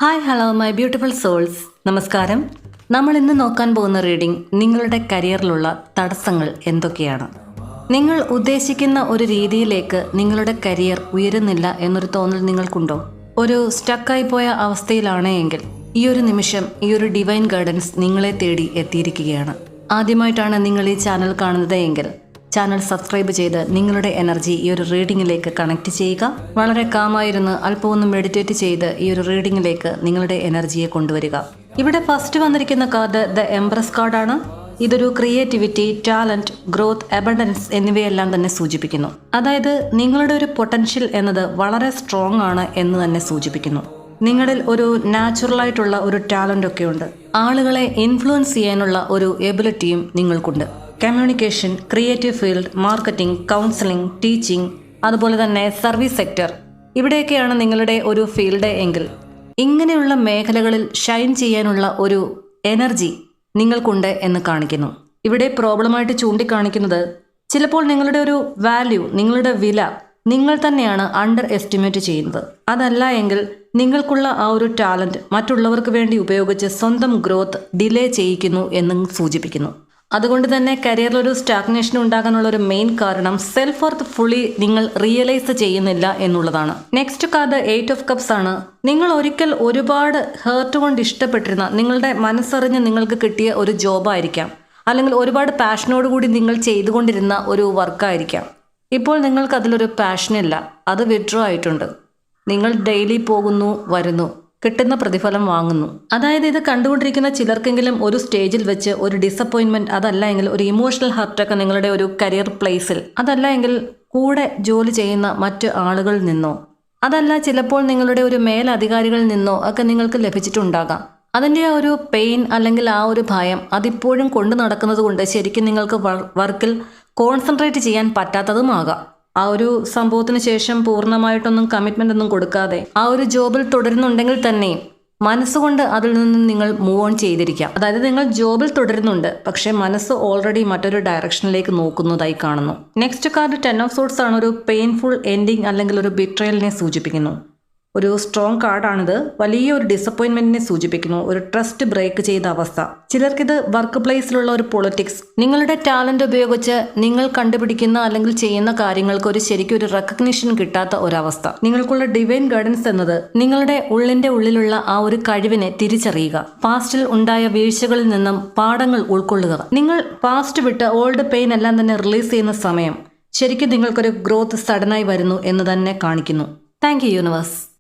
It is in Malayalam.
Hi hello my beautiful souls. നമസ്കാരം. നമ്മൾ ഇന്ന് നോക്കാൻ പോകുന്ന റീഡിംഗ് നിങ്ങളുടെ കരിയറിലുള്ള തടസ്സങ്ങൾ എന്തൊക്കെയാണ്. നിങ്ങൾ ഉദ്ദേശിക്കുന്ന ഒരു രീതിയിലേക്ക് നിങ്ങളുടെ കരിയർ ഉയരുന്നില്ല എന്നൊരു തോന്നൽ നിങ്ങൾക്കുണ്ടോ? ഒരു സ്റ്റക്കായി പോയ അവസ്ഥയിലാണ് എങ്കിൽ ഈ ഒരു നിമിഷം ഈ ഒരു ഡിവൈൻ ഗൈഡൻസ് നിങ്ങളെ തേടി എത്തിയിരിക്കുകയാണ്. ആദ്യമായിട്ടാണ് നിങ്ങൾ ഈ ചാനൽ കാണുന്നത് എങ്കിൽ ചാനൽ സബ്സ്ക്രൈബ് ചെയ്ത് നിങ്ങളുടെ എനർജി ഈ ഒരു റീഡിങ്ങിലേക്ക് കണക്ട് ചെയ്യുക. വളരെ കാമായിരുന്ന് അല്പമൊന്ന് മെഡിറ്റേറ്റ് ചെയ്ത് ഈ ഒരു റീഡിങ്ങിലേക്ക് നിങ്ങളുടെ എനർജിയെ കൊണ്ടുവരിക. ഇവിടെ ഫസ്റ്റ് വന്നിരിക്കുന്ന കാർഡ് ദ എംപ്രസ് കാർഡാണ്. ഇതൊരു ക്രിയേറ്റിവിറ്റി, ടാലന്റ്, ഗ്രോത്ത്, അബണ്ടൻസ് എന്നിവയെല്ലാം തന്നെ സൂചിപ്പിക്കുന്നു. അതായത് നിങ്ങളുടെ ഒരു പൊട്ടൻഷ്യൽ എന്നത് വളരെ സ്ട്രോങ് ആണ് എന്ന് തന്നെ സൂചിപ്പിക്കുന്നു. നിങ്ങളിൽ ഒരു നാച്ചുറലായിട്ടുള്ള ഒരു ടാലന്റ് ഒക്കെ ഉണ്ട്. ആളുകളെ ഇൻഫ്ലുവൻസ് ചെയ്യാനുള്ള ഒരു എബിലിറ്റിയും നിങ്ങൾക്കുണ്ട്. Communication, creative field, marketing, counselling, teaching, അതുപോലെ തന്നെ സർവീസ് സെക്ടർ, ഇവിടെയൊക്കെയാണ് നിങ്ങളുടെ ഒരു ഫീൽഡ് എങ്കിൽ ഇങ്ങനെയുള്ള മേഖലകളിൽ ഷൈൻ ചെയ്യാനുള്ള ഒരു എനർജി നിങ്ങൾക്കുണ്ട് എന്ന് കാണിക്കുന്നു. ഇവിടെ പ്രോബ്ലമായിട്ട് ചൂണ്ടിക്കാണിക്കുന്നത് ചിലപ്പോൾ നിങ്ങളുടെ ഒരു വാല്യൂ, നിങ്ങളുടെ വില നിങ്ങൾ തന്നെയാണ് അണ്ടർ എസ്റ്റിമേറ്റ് ചെയ്യുന്നത്. അതല്ല എങ്കിൽ നിങ്ങൾക്കുള്ള ആ ഒരു ടാലന്റ് മറ്റുള്ളവർക്ക് വേണ്ടി ഉപയോഗിച്ച് സ്വന്തം ഗ്രോത്ത് ഡിലേ ചെയ്യിക്കുന്നു എന്നും സൂചിപ്പിക്കുന്നു. അതുകൊണ്ട് തന്നെ കരിയറിൽ ഒരു സ്റ്റാഗ്നേഷൻ ഉണ്ടാകാനുള്ള ഒരു മെയിൻ കാരണം സെൽഫ് വർത്ത് ഫുള്ളി നിങ്ങൾ റിയലൈസ് ചെയ്യുന്നില്ല എന്നുള്ളതാണ്. നെക്സ്റ്റ് കാർഡ് 8 ഓഫ് കപ്സ് ആണ്. നിങ്ങൾ ഒരിക്കൽ ഒരുപാട് ഹേർട്ട് കൊണ്ട് ഇഷ്ടപ്പെട്ടിരുന്ന, നിങ്ങളുടെ മനസ്സറിഞ്ഞ് നിങ്ങൾക്ക് കിട്ടിയ ഒരു ജോബായിരിക്കാം, അല്ലെങ്കിൽ ഒരുപാട് പാഷനോടുകൂടി നിങ്ങൾ ചെയ്തുകൊണ്ടിരുന്ന ഒരു വർക്കായിരിക്കാം. ഇപ്പോൾ നിങ്ങൾക്ക് അതിലൊരു പാഷനില്ല, അത് വിഡ്രോ ആയിട്ടുണ്ട്. നിങ്ങൾ ഡെയിലി പോകുന്നു, വരുന്നു, കിട്ടുന്ന പ്രതിഫലം വാങ്ങുന്നു. അതായത് ഇത് കണ്ടുകൊണ്ടിരിക്കുന്ന ചിലർക്കെങ്കിലും ഒരു സ്റ്റേജിൽ വെച്ച് ഒരു ഡിസപ്പോയിൻമെന്റ്, അതല്ല എങ്കിൽ ഒരു ഇമോഷണൽ ഹർട്ടൊക്കെ നിങ്ങളുടെ ഒരു കരിയർ പ്ലേസിൽ, അതല്ല എങ്കിൽ കൂടെ ജോലി ചെയ്യുന്ന മറ്റ് ആളുകളിൽ നിന്നോ, അതല്ല ചിലപ്പോൾ നിങ്ങളുടെ ഒരു മേലധികാരികളിൽ നിന്നോ ഒക്കെ നിങ്ങൾക്ക് ലഭിച്ചിട്ടുണ്ടാകാം. അതിൻ്റെ ആ ഒരു പെയിൻ അല്ലെങ്കിൽ ആ ഒരു ഭയം അതിപ്പോഴും കൊണ്ടു നടക്കുന്നത് കൊണ്ട് ശരിക്കും നിങ്ങൾക്ക് വർക്കിൽ കോൺസെൻട്രേറ്റ് ചെയ്യാൻ പറ്റാത്തതുമാകാം. ആ ഒരു സംഭവത്തിന് ശേഷം പൂർണ്ണമായിട്ടൊന്നും കമ്മിറ്റ്മെൻ്റ് ഒന്നും കൊടുക്കാതെ ആ ഒരു ജോബിൽ തുടരുന്നുണ്ടെങ്കിൽ തന്നെയും മനസ്സുകൊണ്ട് അതിൽ നിന്ന് നിങ്ങൾ മൂവ് ഓൺ ചെയ്തിരിക്കാം. അതായത് നിങ്ങൾ ജോബിൽ തുടരുന്നുണ്ട്, പക്ഷേ മനസ്സ് ഓൾറെഡി മറ്റൊരു ഡയറക്ഷനിലേക്ക് നോക്കുന്നതായി കാണുന്നു. നെക്സ്റ്റ് കാർഡ് 10 ഓഫ് സോർട്സ് ആണ്. ഒരു പെയിൻഫുൾ എൻഡിങ് അല്ലെങ്കിൽ ഒരു ബിട്രയലിനെ സൂചിപ്പിക്കുന്നു. ഒരു സ്ട്രോങ് കാർഡാണിത്. വലിയൊരു ഡിസപ്പോയിൻമെന്റിനെ സൂചിപ്പിക്കുന്നു, ഒരു ട്രസ്റ്റ് ബ്രേക്ക് ചെയ്ത അവസ്ഥ. ചിലർക്കിത് വർക്ക് പ്ലേസിലുള്ള ഒരു പൊളിറ്റിക്സ്, നിങ്ങളുടെ ടാലന്റ് ഉപയോഗിച്ച് നിങ്ങൾ കണ്ടുപിടിക്കുന്ന അല്ലെങ്കിൽ ചെയ്യുന്ന കാര്യങ്ങൾക്ക് ഒരു ശരിക്കും ഒരു റെക്കഗ്നിഷൻ കിട്ടാത്ത ഒരവസ്ഥ. നിങ്ങൾക്കുള്ള ഡിവൈൻ ഗൈഡൻസ് എന്നത് നിങ്ങളുടെ ഉള്ളിലുള്ള ആ ഒരു കഴിവിനെ തിരിച്ചറിയുക. പാസ്റ്റിൽ ഉണ്ടായ വീഴ്ചകളിൽ നിന്നും പാഠങ്ങൾ ഉൾക്കൊള്ളുക. നിങ്ങൾ പാസ്റ്റ് വിട്ട് ഓൾഡ് പെയിൻ എല്ലാം തന്നെ റിലീസ് ചെയ്യുന്ന സമയം ശരിക്കും നിങ്ങൾക്കൊരു ഗ്രോത്ത് സഡനായി വരുന്നു എന്ന് തന്നെ കാണിക്കുന്നു. Thank you universe.